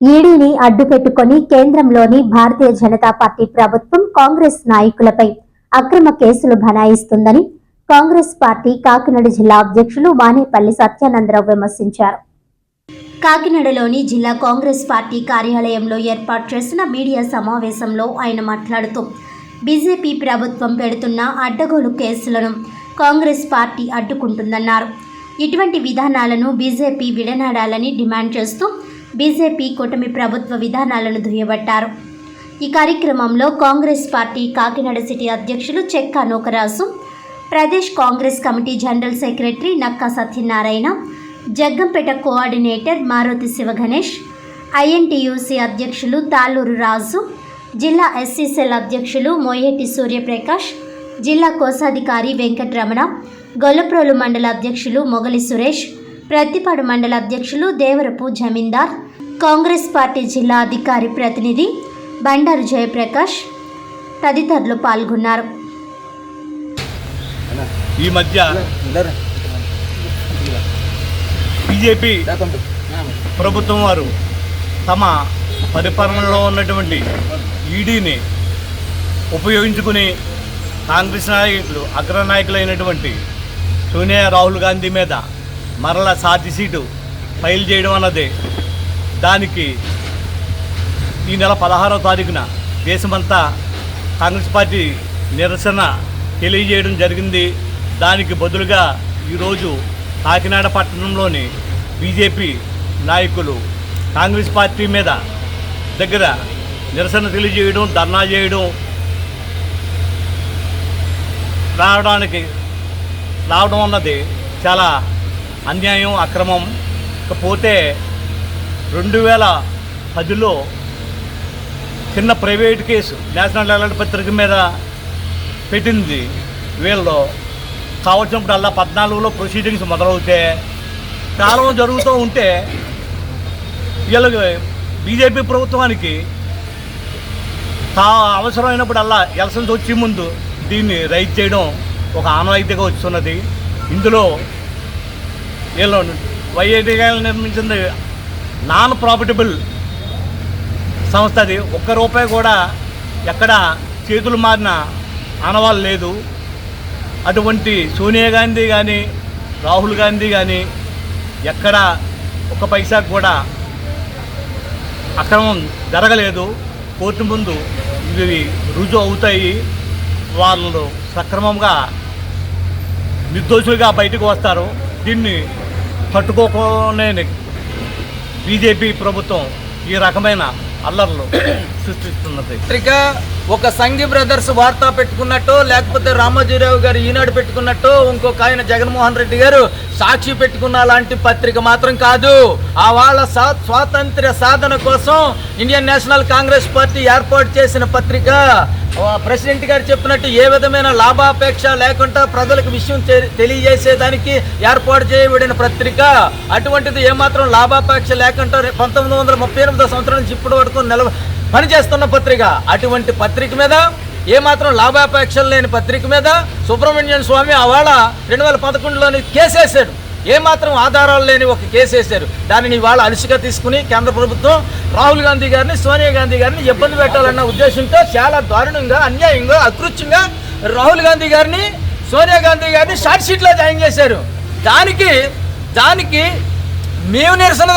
ఈడీని అడ్డుపెట్టుకొని కేంద్రంలోని భారతీయ జనతా పార్టీ ప్రభుత్వం కాంగ్రెస్ నాయకులపై అక్రమ కేసులు బనాయిస్తుందని కాంగ్రెస్ పార్టీ కాకినాడ జిల్లా అధ్యక్షులు వానేపల్లి సత్యానందరావు విమర్శించారు. కాకినాడలోని జిల్లా కాంగ్రెస్ పార్టీ కార్యాలయంలో ఏర్పాటు చేసిన మీడియా సమావేశంలో ఆయన మాట్లాడుతూ బీజేపీ ప్రభుత్వం పెడుతున్న అడ్డగోలు కేసులను కాంగ్రెస్ పార్టీ అడ్డుకుంటుందన్నారు. ఇటువంటి విధానాలను బీజేపీ విడనాడాలని డిమాండ్ చేస్తూ బీజేపీ కూటమి ప్రభుత్వ విధానాలను దుయ్యబట్టారు. ఈ కార్యక్రమంలో కాంగ్రెస్ పార్టీ కాకినాడ సిటీ అధ్యక్షులు Chekka Nookaraju, Pradesh Congress committee general secretary Nakka Satyanarayana, Jaggampeta coordinator Maruthi Sivaganesh, INTUC అధ్యక్షులు తాళ్ళూరు రాజు, జిల్లా ఎస్సీసెల్ అధ్యక్షులు మోయేటి సూర్యప్రకాష్, జిల్లా కోశాధికారి వెంకటరమణ, గొల్లప్రోలు మండల అధ్యక్షులు మొగలి సురేష్, ప్రతిపాడు మండల అధ్యక్షులు దేవరపు జమీందార్, కాంగ్రెస్ పార్టీ జిల్లా అధికారి ప్రతినిధి బండారు జయప్రకాష్ తదితరులు పాల్గొన్నారు. ఈ మధ్య బీజేపీ ప్రభుత్వం వారు తమ పరిపాలనలో ఉన్నటువంటి ఈడీని ఉపయోగించుకుని కాంగ్రెస్ నాయకులు అగ్రనాయకులైనటువంటి సోనియా రాహుల్ గాంధీ మీద మరలా ఛార్జిషీటు ఫైల్ చేయడం అన్నది దానికి ఈ నెల 16వ తారీఖున దేశమంతా కాంగ్రెస్ పార్టీ నిరసన తెలియజేయడం జరిగింది. దానికి బదులుగా ఈరోజు కాకినాడ పట్టణంలోని బీజేపీ నాయకులు కాంగ్రెస్ పార్టీ మీద దగ్గర నిరసన తెలియజేయడం, ధర్నా చేయడం రావడం అన్నది చాలా అన్యాయం, అక్రమం. ఇకపోతే 2010లో చిన్న ప్రైవేట్ కేసు నేషనల్ హెరాల్డ్ పత్రిక మీద పెట్టింది. వీళ్ళు కావచ్చినప్పుడల్లా 14లో ప్రొసీడింగ్స్ మొదలవుతే కాలం జరుగుతూ ఉంటే వీళ్ళకి బీజేపీ ప్రభుత్వానికి అవసరమైనప్పుడల్లా ఎలక్షన్స్ వచ్చే ముందు దీన్ని రైజ్ చేయడం ఒక ఆనవాయితీగా వస్తున్నది. ఇందులో వీళ్ళు వైఐటీ నిర్మించింది నాన్ ప్రాఫిటబుల్ సంస్థ. అది ₹1 కూడా ఎక్కడ చేతులు మారిన ఆనవాళ్ళు లేదు. అటువంటి సోనియా గాంధీ కానీ రాహుల్ గాంధీ కానీ ఎక్కడ ఒక పైసా కూడా అక్రమం జరగలేదు. కోర్టు ముందు ఇవి రుజువు అవుతాయి. వాళ్ళు సక్రమంగా నిర్దోషులుగా బయటకు వస్తారు. దీన్ని తట్టుకోలేని బీజేపీ ప్రభుత్వం ఈ రకమైన అల్లర్లు సృష్టిస్తున్నది. ఒక సంఘి బ్రదర్స్ వార్తా పెట్టుకున్నట్టు, లేకపోతే రామోజీరావు గారు ఈనాడు పెట్టుకున్నట్టు, ఇంకొక ఆయన జగన్మోహన్ రెడ్డి గారు సాక్షి పెట్టుకున్న లాంటి పత్రిక మాత్రం కాదు. ఆ వాళ్ళ స్వాతంత్ర్య సాధన కోసం ఇండియన్ నేషనల్ కాంగ్రెస్ పార్టీ ఏర్పాటు చేసిన పత్రిక. ప్రెసిడెంట్ గారు చెప్పినట్టు ఏ విధమైన లాభాపేక్ష లేకుండా ప్రజలకు విషయం తెలియజేసేదానికి ఏర్పాటు చేయబడిన పత్రిక. అటువంటిది ఏమాత్రం లాభాపేక్ష లేకుండా 1938 సంవత్సరం నుంచి ఇప్పటి వరకు పనిచేస్తున్న పత్రిక. అటువంటి పత్రిక మీద ఏమాత్రం లాభాపేక్షలు లేని పత్రిక మీద సుబ్రహ్మణ్యం స్వామి ఆవాళ 2011లోని కేసేశాడు. ఏమాత్రం ఆధారాలు లేని ఒక కేసు వేశారు. దానిని ఇవాళ అలసిగా తీసుకుని కేంద్ర ప్రభుత్వం రాహుల్ గాంధీ గారిని, సోనియా గాంధీ గారిని ఇబ్బంది పెట్టాలన్న ఉద్దేశంతో చాలా దారుణంగా, అన్యాయంగా, అకృత్యంగా రాహుల్ గాంధీ గారిని, సోనియా గాంధీ గారిని షార్ట్ షీట్లో జాయిన్ చేశారు. దానికి మేము నిరసన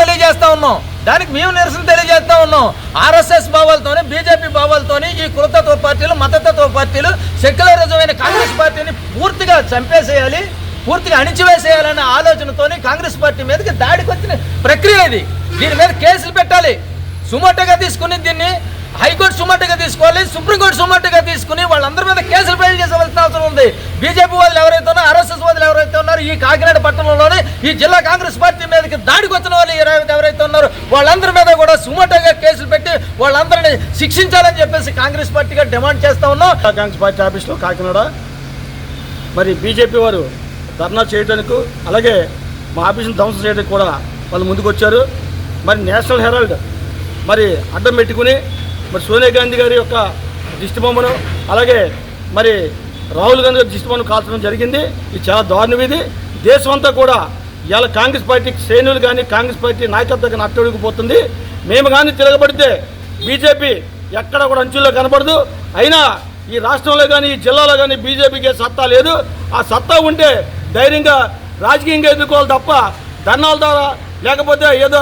తెలియజేస్తా ఉన్నాం. ఆర్ఎస్ఎస్ భావాలతోనే, బీజేపీ భావాలతోని ఈ కులతత్వ పార్టీలు, మతతత్వ పార్టీలు, సెక్యులరిజమైన కాంగ్రెస్ పార్టీని పూర్తిగా చంపేసేయాలి, పూర్తిగా అణిచివేసేయాలన్న ఆలోచనతోని కాంగ్రెస్ పార్టీ మీదకి దాడికి వచ్చిన ప్రక్రియ ఇది. దీని మీద కేసులు పెట్టాలి. సుమోటోగా తీసుకుని దీన్ని హైకోర్టు సుమోటోగా తీసుకోవాలి, సుప్రీంకోర్టు సుమోటోగా తీసుకుని వాళ్ళందరి మీద కేసులు ఫైల్ చేసేవలసిన అవసరం ఉంది. బీజేపీ వాళ్ళు ఎవరైతే ఉన్నారో, ఆర్ఎస్ఎస్ వాళ్ళు ఎవరైతే ఉన్నారో, ఈ కాకినాడ పట్టణంలోనే ఈ జిల్లా కాంగ్రెస్ పార్టీ మీదకి దాడికి వచ్చిన వాళ్ళు ఎవరైతే ఉన్నారో వాళ్ళందరి మీద కూడా సుమోటోగా కేసులు పెట్టి వాళ్ళందరినీ శిక్షించాలని చెప్పేసి కాంగ్రెస్ పార్టీగా డిమాండ్ చేస్తా ఉన్నాం. కాంగ్రెస్ పార్టీ ఆఫీస్లో కాకినాడ మరి బీజేపీ వారు ధర్నా చేయడానికి, అలాగే మా ఆఫీసును ధ్వంసం చేయడానికి కూడా వాళ్ళు ముందుకు వచ్చారు. మరి నేషనల్ హెరాల్డ్ మరి అడ్డం పెట్టుకుని మరి సోనియా గాంధీ గారి యొక్క దిష్టిబొమ్మను, అలాగే మరి రాహుల్ గాంధీ గారి దిష్టిబొమ్మను కాల్చడం జరిగింది. ఇది చాలా దారుణం. ఇది దేశమంతా కూడా ఇవాళ కాంగ్రెస్ పార్టీ శ్రేణులు కానీ కాంగ్రెస్ పార్టీ నాయకత్వం కానీ అట్టడిగిపోతుంది. మేము కానీ తిరగబడితే బీజేపీ ఎక్కడ కూడా అంచుల్లో కనబడదు. అయినా ఈ రాష్ట్రంలో కానీ ఈ జిల్లాలో కానీ బీజేపీకి సత్తా లేదు. ఆ సత్తా ఉంటే ధైర్యంగా రాజకీయంగా ఎదుర్కోవాలి తప్ప ధర్నాల ద్వారా లేకపోతే ఏదో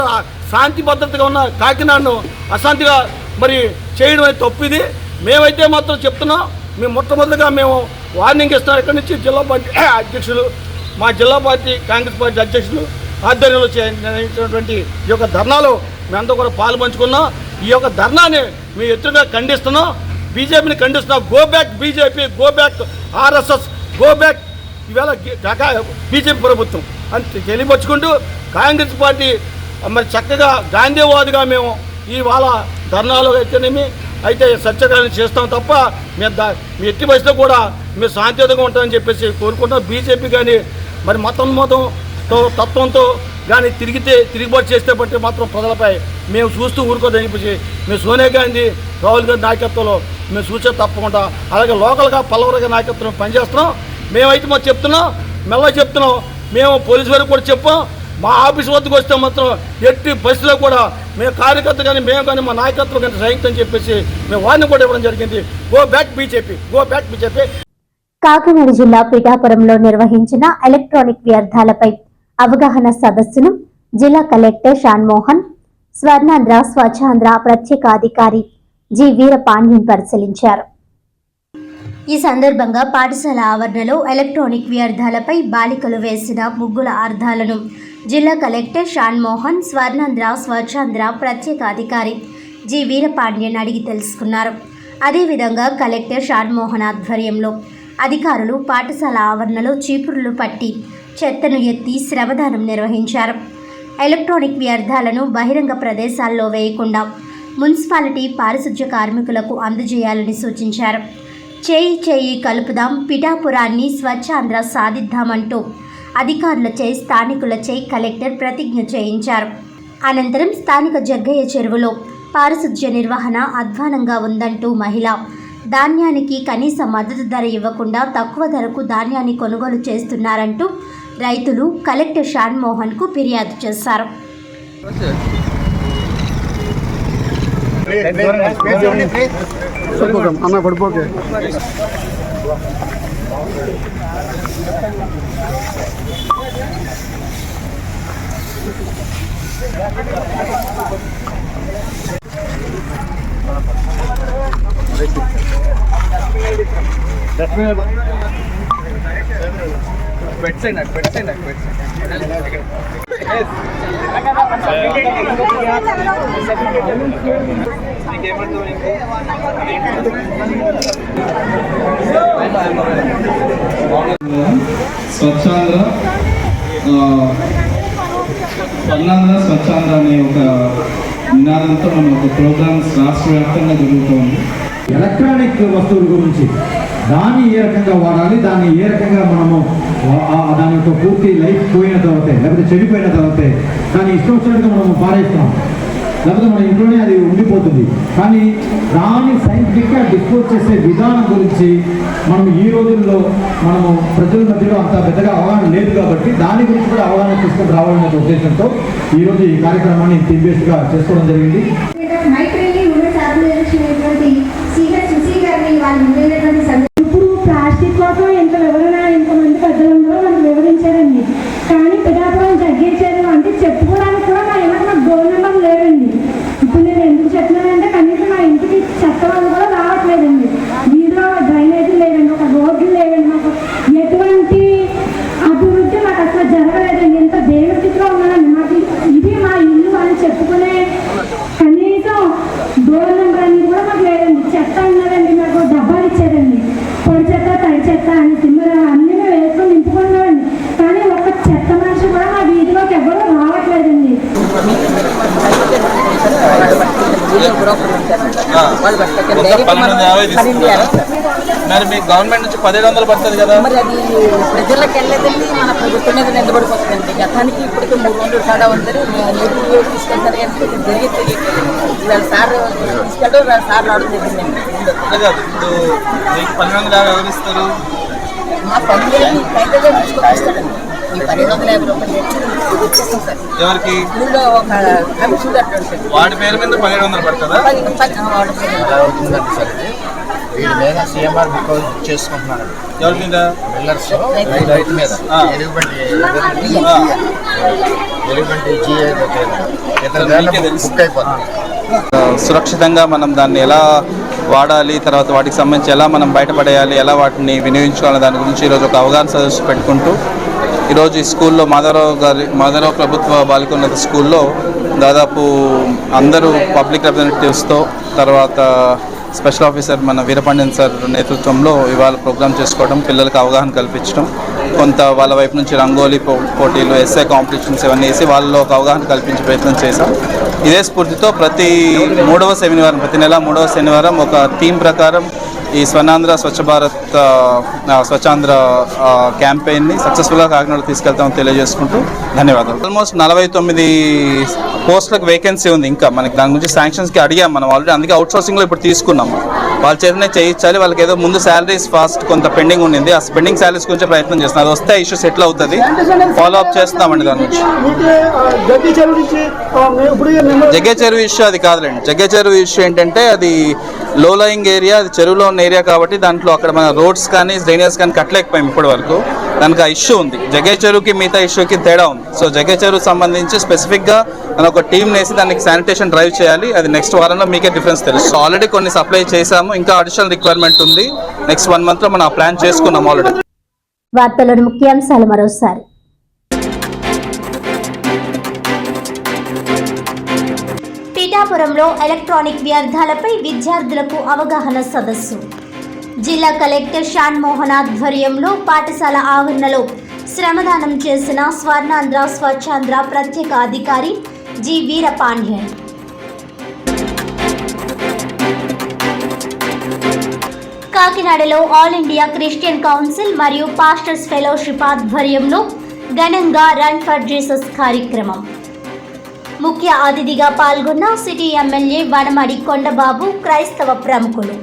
శాంతి భద్రతగా ఉన్న కాకినాడను అశాంతిగా మరి చేయడం అనేది తప్పు. ఇది మేమైతే మాత్రం చెప్తున్నాం. మేము మొట్టమొదటిగా మేము వార్నింగ్ ఇస్తున్నాం. ఇక్కడి నుంచి జిల్లా పార్టీ అధ్యక్షులు, మా జిల్లా పార్టీ కాంగ్రెస్ పార్టీ అధ్యక్షులు ఆధ్వర్యంలో చేసినటువంటి ఈ యొక్క ధర్నాలో మేమంతా కూడా పాలు పంచుకున్నాం. ఈ యొక్క ధర్నాన్ని మేము ఎత్తుగా ఖండిస్తున్నాం. బీజేపీని ఖండిస్తున్నాం. Go back BJP, go back RSS, go back ఇవాళ బీజేపీ ప్రభుత్వం అని తెలియపరుచుకుంటూ కాంగ్రెస్ పార్టీ మరి చక్కగా గాంధీవాదిగా మేము ఇవాళ ధర్నాలు అయితేనేమి అయితే సత్యాగ్రహం చేస్తాం తప్ప మీ ఎట్టి వయసులో కూడా మేము శాంతియుతంగా ఉంటామని చెప్పేసి కోరుకుంటాం. బీజేపీ కానీ మరి మతంతో తత్వంతో కానీ తిరుగుబాటు చేస్తే బట్టి మాత్రం ప్రజలపై మేము చూస్తూ ఊరుకోదని చెప్పేసి మేము సోనియా గాంధీ, రాహుల్ గాంధీ నాయకత్వంలో మేము చూసే తప్పకుండా అలాగే లోకల్గా పల్లవరగా నాయకత్వం పనిచేస్తున్నాం. మేమైతే మాకు చెప్తున్నాం, మెల్ల చెప్తున్నాం. మేము పోలీసు వారికి కూడా చెప్పాం. మా ఆఫీస్ వద్దకు వస్తే మాత్రం ఎట్టి పరిస్థితిలో కూడా మేము కార్యకర్త కానీ మేము కానీ మా నాయకత్వం కానీ సహించని చెప్పేసి మేము వారిని కూడా ఇవ్వడం జరిగింది. Go back BJP, go back BJP. Kakinada జిల్లా పిఠాపురంలో నిర్వహించిన ఎలక్ట్రానిక్ వ్యర్థాలపై అవగాహన సదస్సును జిల్లా కలెక్టర్ షాన్మోహన్, స్వర్ణాంధ్ర స్వచ్ఛాంధ్ర ప్రత్యేక అధికారి జి వీరపాండ్యన్ పరిశీలించారు. ఈ సందర్భంగా పాఠశాల ఆవరణలో ఎలక్ట్రానిక్ వ్యర్థాలపై బాలికలు వేసిన ముగ్గుల అర్థాలను జిల్లా కలెక్టర్ షాన్మోహన్, స్వర్ణాంధ్ర స్వచ్ఛాంధ్ర ప్రత్యేక అధికారి జి వీరపాండ్యన్ అడిగి తెలుసుకున్నారు. అదేవిధంగా కలెక్టర్ షాన్మోహన్ ఆధ్వర్యంలో అధికారులు పాఠశాల ఆవరణలో చీపురులు పట్టి చెత్తను ఎత్తి శ్రమదానం నిర్వహించారు. ఎలక్ట్రానిక్ వ్యర్థాలను బహిరంగ ప్రదేశాల్లో వేయకుండా మున్సిపాలిటీ పారిశుధ్య కార్మికులకు అందజేయాలని సూచించారు. చేయి కలుపుదాం, పిఠాపురాన్ని స్వచ్ఛాంధ్ర సాధిద్దామంటూ అధికారులచే స్థానికులచే కలెక్టర్ ప్రతిజ్ఞ చేయించారు. అనంతరం స్థానిక జగ్గయ్య చెరువులో పారిశుధ్య నిర్వహణ అధ్వానంగా ఉందంటూ మహిళ ధాన్యానికి కనీస మద్దతు ధర ఇవ్వకుండా తక్కువ ధరకు ధాన్యాన్ని కొనుగోలు చేస్తున్నారంటూ రైతులు కలెక్టర్ షాన్మోహన్కు ఫిర్యాదు చేశారు. స్వచ్ఛాంధ్ర స్వచ్ఛాంధ్ర అనే ఒక నినాదంతో మనం ఒక ప్రోగ్రామ్స్ రాష్ట్ర వ్యాప్తంగా జరుగుతుంది. ఎలక్ట్రానిక్ వస్తువుల గురించి దాన్ని ఏ రకంగా వాడాలి, దాన్ని ఏ రకంగా మనము దాని యొక్క పూర్తి లైఫ్ పోయిన తర్వాతే లేకపోతే చెడిపోయిన తర్వాతే దాన్ని ఇష్టం వచ్చినట్టుగా మనము పారేస్తాం, లేకపోతే మన ఇంట్లోనే అది ఉండిపోతుంది. కానీ దాన్ని సైంటిఫిక్గా డిస్పోజ్ చేసే విధానం గురించి మనం ఈ రోజుల్లో మనము ప్రజల మధ్యలో అంత పెద్దగా అవగాహన లేదు కాబట్టి దాని గురించి కూడా అవగాహన తీసుకొని రావాలనే ఉద్దేశంతో ఈరోజు ఈ కార్యక్రమాన్ని టీమ్ బేస్డ్గా చేసుకోవడం జరిగింది. ఇప్పుడు ప్లాస్టిక్ కోసం ఎంత వివరణ ఎంతమంది పెద్దలందరూ మనకు వివరించారండి. కానీ పిఠాపురం జగ్గేశారు అంటే చెప్పుకోవడానికి కూడా మా ఏమైనా నాకు డోర్ నెంబర్ లేదండి. ఇప్పుడు నేను ఎందుకు చెప్తున్నానంటే కనీసం మా ఇంటికి చెత్త వాళ్ళు కూడా రావట్లేదండి. వీధిలో డ్రైనేజీ లేదండి, ఒక రోడ్లు లేవండి. మాకు ఎటువంటి అభివృద్ధి మాకు అసలు జరగలేదండి. ఎంత దేవస్థితిలో ఉన్నానండి. మాకు ఇది మా ఇల్లు అని చెప్పుకునే కనీసం డోర్ నెంబర్ అనేది కూడా మాకు లేదండి. చెత్త ఉన్నదండి, మాకు డబ్బాలు ఇచ్చారండి. పొడి చెత్త, తడి చెత్త అని తిమ్మలు అన్నీ మేము వేసుకొని నింపుకున్నామండి. కానీ ఒక్క చెత్త మనిషి కూడా మా వీధిలోకి ఎవరూ రావట్లేదండి. మరి మీకు గవర్నమెంట్ నుంచి 1700 పడుతుంది కదా, మరి అది ప్రజలకు వెళ్ళదండి, మన ప్రభుత్వం మీద నిలబడిపోతుందండి. గతానికి ఇప్పటికీ 3 రోజులు తేడా ఉందని నెగిటివ్ తీసుకెళ్తారు. కానీ జరిగింది ఇవాళ సార్ తీసుకెళ్ళడం సార్ రావడం జరిగిందండి. ఇప్పుడు మీకు 1200 ఎవరిస్తారు? మా పనులు తీసుకొస్తాడండి. 1250 రూపాయలు ఇచ్చేస్తాం సార్. ఎవరికి స్కూల్లో ఒక కమిషన్ కట్టాడు. వాడి పేరు మీద 1700 పడుతుందా? ఎలా అవుతుందండి సార్ ఇది? వీడి మీద CMR బుక్ చేసుకుంటున్నాడు. ఎవరి మీద? మిల్లర్స్ రైతు మీద ఎలుగుబంటి GA బుక్ అయిపోతుంది. సురక్షితంగా మనం దాన్ని ఎలా వాడాలి, తర్వాత వాటికి సంబంధించి ఎలా మనం బయటపడేయాలి, ఎలా వాటిని వినియోగించుకోవాలి దాని గురించి ఈరోజు ఒక అవగాహన సదస్సు పెట్టుకుంటూ ఈరోజు ఈ స్కూల్లో మాధవరావు ప్రభుత్వ బాలికోన్నత స్కూల్లో దాదాపు అందరూ పబ్లిక్ రిప్రజెంటేటివ్స్తో తర్వాత స్పెషల్ ఆఫీసర్ మన వీరపాండ్యన్ సార్ నేతృత్వంలో ఇవాళ ప్రోగ్రామ్ చేసుకోవడం, పిల్లలకు అవగాహన కల్పించడం, కొంత వాళ్ళ వైపు నుంచి రంగోలీ పోటీలు, ఎస్ఏ కాంపిటీషన్స్ ఇవన్నీ వేసి వాళ్ళలో ఒక అవగాహన కల్పించే ప్రయత్నం చేశాం. ఇదే స్ఫూర్తితో ప్రతి నెల 3వ శనివారం ఒక థీమ్ ప్రకారం ఈ స్వర్ణాంధ్ర స్వచ్ఛ భారత్ స్వచ్ఛాంధ్ర క్యాంపెయిన్ని సక్సెస్ఫుల్గా కాకినాడ తీసుకెళ్తామని తెలియజేసుకుంటూ ధన్యవాదాలు. ఆల్మోస్ట్ 49 పోస్టులకు వేకెన్సీ ఉంది. ఇంకా మనకి దాని గురించి శాంక్షన్స్కి అడిగాం మనం ఆల్రెడీ, అందుకే అవుట్ సోర్సింగ్లో ఇప్పుడు తీసుకున్నాము. వాళ్ళ చేతనే చేయించాలి. వాళ్ళకి ఏదో ముందు శాలరీస్ ఫాస్ట్ కొంత పెండింగ్ ఉండింది, ఆ పెండింగ్ శాలరీస్ గురించి ప్రయత్నం చేస్తున్నాం. అది వస్తే ఇష్యూ సెటిల్ అవుతుంది, ఫాలో అప్ చేస్తామండి దాని గురించి. జగ్గే చెరువు ఇష్యూ అది కాదులేండి. జగ్గే చెరువు ఇష్యూ ఏంటంటే అది లో లయింగ్ ఏరియా, అది చెరువులో ఉన్న ఏరియా కాబట్టి దాంట్లో అక్కడ మన రోడ్స్ కానీ డ్రైనేజ్ కానీ కట్టలేకపోయాం ఇప్పటి వరకు. దానికి ఆ ఇష్యూ ఉంది. జగ్గే చెరువుకి మిగతా ఇష్యూకి తేడా ఉంది. సో జగ్గే చెరువు సంబంధించి స్పెసిఫిక్గా మనం ఒక టీం వేసి దానికి శానిటేషన్ డ్రైవ్ చేయాలి. అది నెక్స్ట్ వారంలో మీకే డిఫరెన్స్ తెలుసు. సో ఆల్రెడీ కొన్ని సప్లై చేశాము, ఇంకా అడిషనల్ రిక్వైర్మెంట్ ఉంది. నెక్స్ట్ 1 monthలో మనం ప్లాన్ చేసుకున్నాం ఆల్రెడీ. వార్తలోని ముఖ్యాంశాలు మరోసారి. పిఠాపురంలో ఎలక్ట్రానిక్ వ్యర్థాలపై విద్యార్థులకు అవగాహన సదస్సు. జిల్లా కలెక్టర్ షాన్ మోహన్ ఆధ్వర్యంలో పాఠశాల ఆవరణలో శ్రమదానం చేసిన స్వర్ణాంధ్ర స్వచ్ఛాంధ్ర ప్రత్యేక అధికారి జి వీరపాండ్యన్. కాకినాడలో ఆల్ ఇండియా క్రిస్టియన్ కౌన్సిల్ మరియు పాస్టర్స్ ఫెలోషిప్ ఆధ్వర్యంలో ఘనంగా రన్ ఫర్ జీసస్ కార్యక్రమం. ముఖ్య అతిథిగా పాల్గొన్న సిటీ ఎమ్మెల్యే వనమడి కొండబాబు, క్రైస్తవ ప్రముఖులు.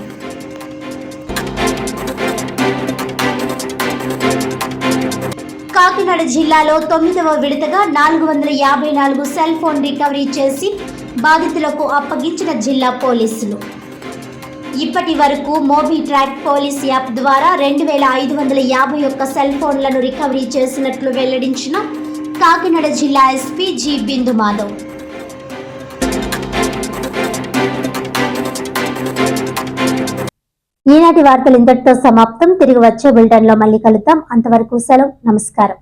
కాకినాడ జిల్లాలో 9వ విడతగా 454 సెల్ ఫోన్ రికవరీ చేసి బాధితులకు అప్పగించిన జిల్లా పోలీసులు. ఇప్పటి వరకు మోబీ ట్రాక్ పోలీస్ యాప్ ద్వారా 2551 సెల్ ఫోన్లను రికవరీ చేసినట్లు వెల్లడించిన కాకినాడ జిల్లా ఎస్పీ జి బిందు మాధవ్. ఈనాటి వార్తలు ఇంతటితో సమాప్తం. తిరిగి వచ్చే బులెటిన్లో మళ్ళీ కలుద్దాం. అంతవరకు సెలవు. నమస్కారం.